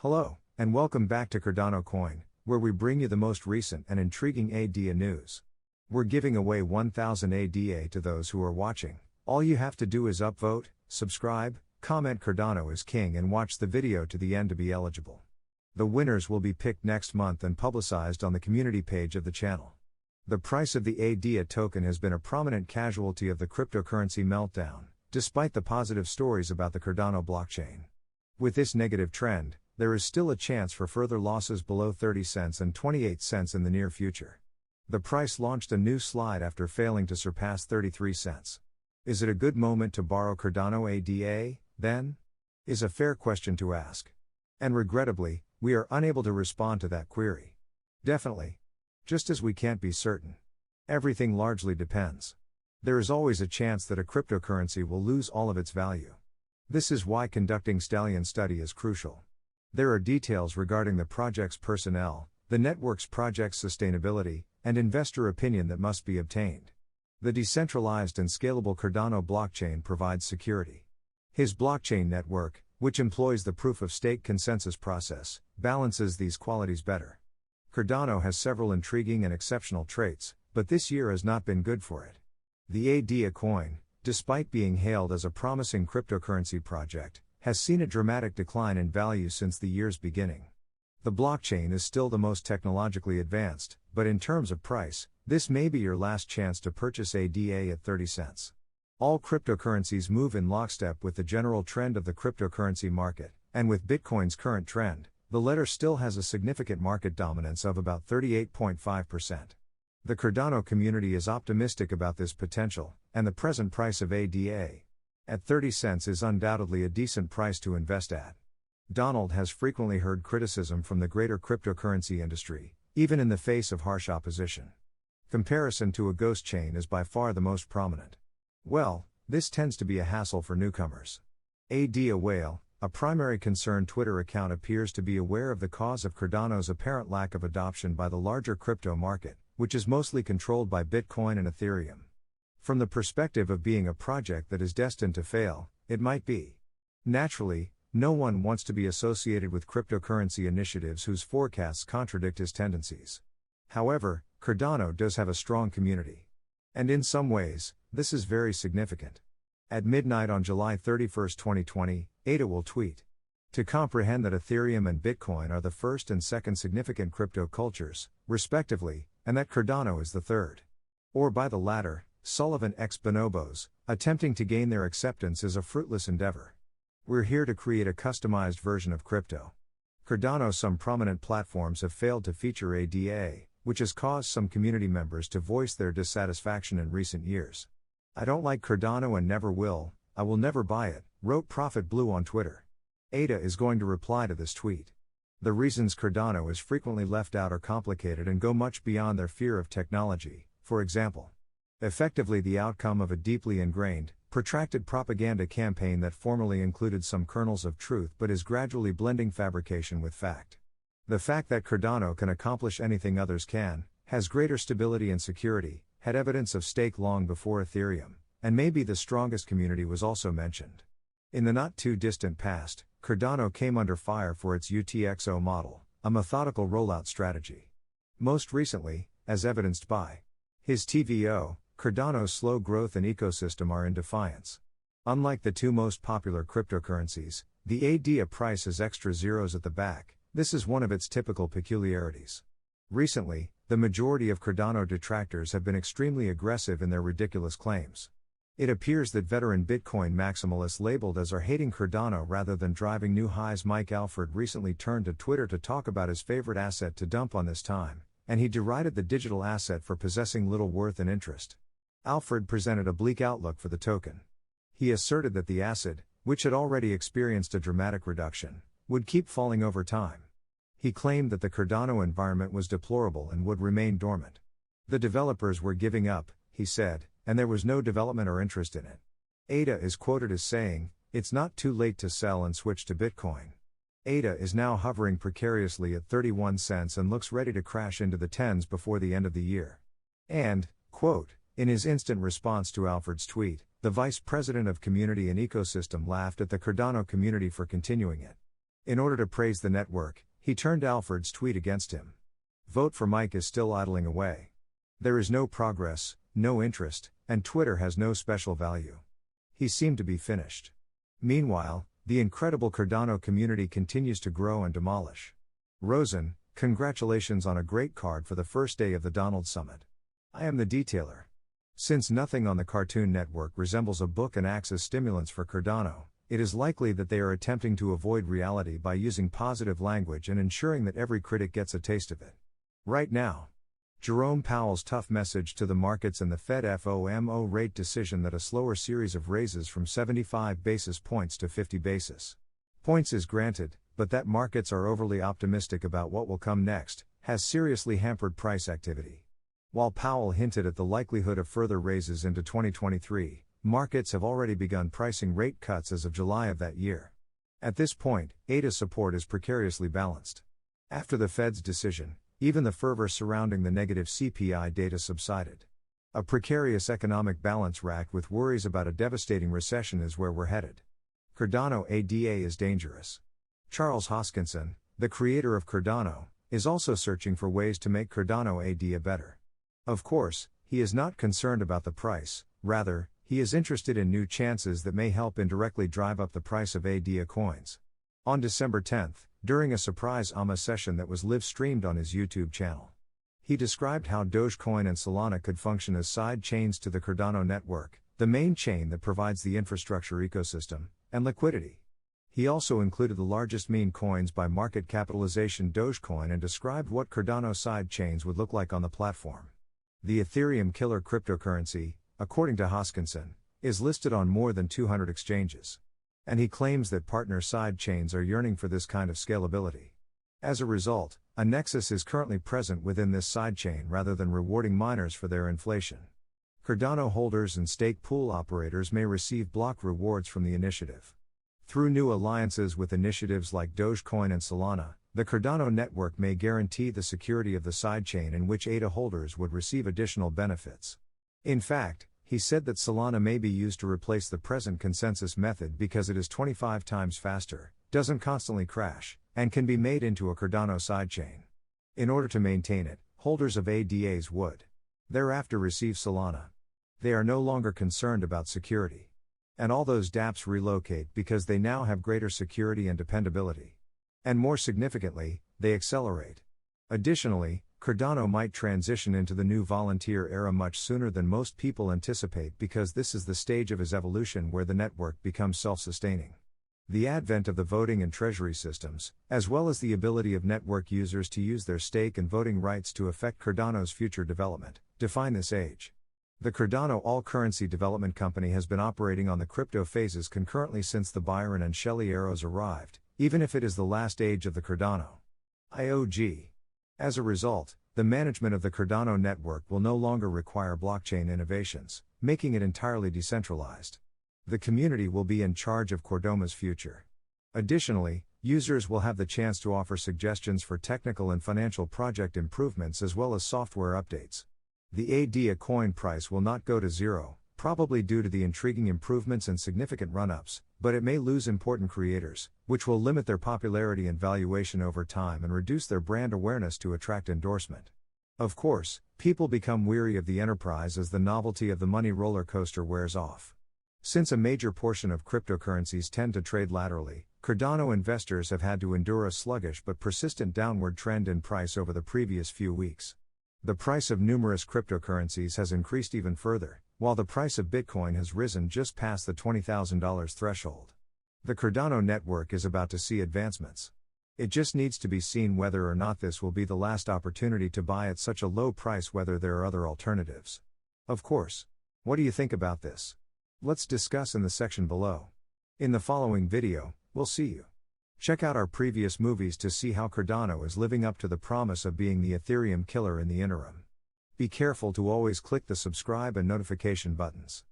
Hello, and welcome back to Cardano Coin, where we bring you the most recent and intriguing ADA news. We're giving away 1,000 ADA to those who are watching. All you have to do is upvote, subscribe, comment Cardano is king and watch the video to the end to be eligible. The winners will be picked next month and publicized on the community page of the channel. The price of the ADA token has been a prominent casualty of the cryptocurrency meltdown, despite the positive stories about the Cardano blockchain. With this negative trend, there is still a chance for further losses below 30 cents and 28 cents in the near future. The price launched a new slide after failing to surpass 33 cents. Is it a good moment to borrow Cardano ADA, then? Is a fair question to ask. And regrettably, we are unable to respond to that query. Definitely. Just as we can't be certain. Everything largely depends. There is always a chance that a cryptocurrency will lose all of its value. This is why conducting stallion study is crucial. There are details regarding the project's personnel, the network's project sustainability, and investor opinion that must be obtained. The decentralized and scalable Cardano blockchain provides security. His blockchain network, which employs the proof-of-stake consensus process, balances these qualities better. Cardano has several intriguing and exceptional traits, but this year has not been good for it. The ADA coin, despite being hailed as a promising cryptocurrency project, has seen a dramatic decline in value since the year's beginning. The blockchain is still the most technologically advanced, but in terms of price, this may be your last chance to purchase ADA at 30 cents. All cryptocurrencies move in lockstep with the general trend of the cryptocurrency market, and with Bitcoin's current trend, the latter still has a significant market dominance of about 38.5%. The Cardano community is optimistic about this potential, and the present price of ADA at 30 cents is undoubtedly a decent price to invest at. Donald has frequently heard criticism from the greater cryptocurrency industry, even in the face of harsh opposition. Comparison to a ghost chain is by far the most prominent. Well, this tends to be a hassle for newcomers. ADA Whale, a primary concern Twitter account, appears to be aware of the cause of Cardano's apparent lack of adoption by the larger crypto market, which is mostly controlled by Bitcoin and Ethereum. From the perspective of being a project that is destined to fail, it might be. Naturally, no one wants to be associated with cryptocurrency initiatives whose forecasts contradict his tendencies. However, Cardano does have a strong community. And in some ways, this is very significant. At midnight on July 31, 2020, ADA will tweet. To comprehend that Ethereum and Bitcoin are the first and second significant crypto cultures, respectively, and that Cardano is the third. Or by the latter, Sullivan x Bonobos, attempting to gain their acceptance is a fruitless endeavor. We're here to create a customized version of crypto. Cardano. Some prominent platforms have failed to feature ADA, which has caused some community members to voice their dissatisfaction in recent years. I don't like Cardano and never will, I will never buy it, wrote Prophet Blue on Twitter. ADA is going to reply to this tweet. The reasons Cardano is frequently left out are complicated and go much beyond their fear of technology, for example. Effectively the outcome of a deeply ingrained, protracted propaganda campaign that formerly included some kernels of truth but is gradually blending fabrication with fact. The fact that Cardano can accomplish anything others can, has greater stability and security, had evidence of stake long before Ethereum, and maybe the strongest community was also mentioned. In the not-too-distant past, Cardano came under fire for its UTXO model, a methodical rollout strategy. Most recently, as evidenced by his TVO, Cardano's slow growth and ecosystem are in defiance. Unlike the two most popular cryptocurrencies, the ADA price has extra zeros at the back. This is one of its typical peculiarities. Recently, the majority of Cardano detractors have been extremely aggressive in their ridiculous claims. It appears that veteran Bitcoin maximalists labeled as are hating Cardano rather than driving new highs. Mike Alfred recently turned to Twitter to talk about his favorite asset to dump on this time, and he derided the digital asset for possessing little worth and interest. Alfred presented a bleak outlook for the token. He asserted that the asset, which had already experienced a dramatic reduction, would keep falling over time. He claimed that the Cardano environment was deplorable and would remain dormant. The developers were giving up, he said, and there was no development or interest in it. ADA is quoted as saying, "It's not too late to sell and switch to Bitcoin." ADA is now hovering precariously at 31 cents and looks ready to crash into the tens before the end of the year. And, quote, in his instant response to Alfred's tweet, the vice president of community and ecosystem laughed at the Cardano community for continuing it. In order to praise the network, he turned Alfred's tweet against him. Vote for Mike is still idling away. There is no progress, no interest, and Twitter has no special value. He seemed to be finished. Meanwhile, the incredible Cardano community continues to grow and demolish. Rosen, congratulations on a great card for the first day of the Donald Summit. I am the detailer. Since nothing on the Cartoon Network resembles a book and acts as stimulants for Cardano, it is likely that they are attempting to avoid reality by using positive language and ensuring that every critic gets a taste of it. Right now, Jerome Powell's tough message to the markets and the Fed FOMO rate decision that a slower series of raises from 75 basis points to 50 basis points is granted, but that markets are overly optimistic about what will come next, has seriously hampered price activity. While Powell hinted at the likelihood of further raises into 2023, markets have already begun pricing rate cuts as of July of that year. At this point, ADA support is precariously balanced. After the Fed's decision, even the fervor surrounding the negative CPI data subsided. A precarious economic balance racked with worries about a devastating recession is where we're headed. Cardano ADA is dangerous. Charles Hoskinson, the creator of Cardano, is also searching for ways to make Cardano ADA better. Of course, he is not concerned about the price, rather, he is interested in new chances that may help indirectly drive up the price of ADA coins. On December 10, during a surprise AMA session that was live-streamed on his YouTube channel, he described how Dogecoin and Solana could function as side chains to the Cardano network, the main chain that provides the infrastructure ecosystem and liquidity. He also included the largest meme coins by market capitalization Dogecoin and described what Cardano side chains would look like on the platform. The Ethereum killer cryptocurrency, according to Hoskinson, is listed on more than 200 exchanges. And he claims that partner side chains are yearning for this kind of scalability. As a result, a nexus is currently present within this sidechain rather than rewarding miners for their inflation. Cardano holders and stake pool operators may receive block rewards from the initiative. Through new alliances with initiatives like Dogecoin and Solana, the Cardano network may guarantee the security of the sidechain in which ADA holders would receive additional benefits. In fact, he said that Solana may be used to replace the present consensus method because it is 25 times faster, doesn't constantly crash, and can be made into a Cardano sidechain. In order to maintain it, holders of ADAs would thereafter receive Solana. They are no longer concerned about security. And all those dApps relocate because they now have greater security and dependability. And more significantly, they accelerate. Additionally, Cardano might transition into the new volunteer era much sooner than most people anticipate because this is the stage of its evolution where the network becomes self-sustaining. The advent of the voting and treasury systems, as well as the ability of network users to use their stake and voting rights to affect Cardano's future development, define this age. The Cardano All-Currency Development Company has been operating on the crypto phases concurrently since the Byron and Shelley eras arrived, even if it is the last age of the Cardano IOG. As a result, the management of the Cardano network will no longer require blockchain innovations, making it entirely decentralized. The community will be in charge of Cordoma's future. Additionally, users will have the chance to offer suggestions for technical and financial project improvements as well as software updates. The ADA coin price will not go to zero, probably due to the intriguing improvements and significant run-ups, but it may lose important creators, which will limit their popularity and valuation over time and reduce their brand awareness to attract endorsement. Of course, people become weary of the enterprise as the novelty of the money roller coaster wears off. Since a major portion of cryptocurrencies tend to trade laterally, Cardano investors have had to endure a sluggish but persistent downward trend in price over the previous few weeks. The price of numerous cryptocurrencies has increased even further, while the price of Bitcoin has risen just past the $20,000 threshold. The Cardano network is about to see advancements. It just needs to be seen whether or not this will be the last opportunity to buy at such a low price, whether there are other alternatives. Of course. What do you think about this? Let's discuss in the section below. In the following video, we'll see you. Check out our previous movies to see how Cardano is living up to the promise of being the Ethereum killer in the interim. Be careful to always click the subscribe and notification buttons.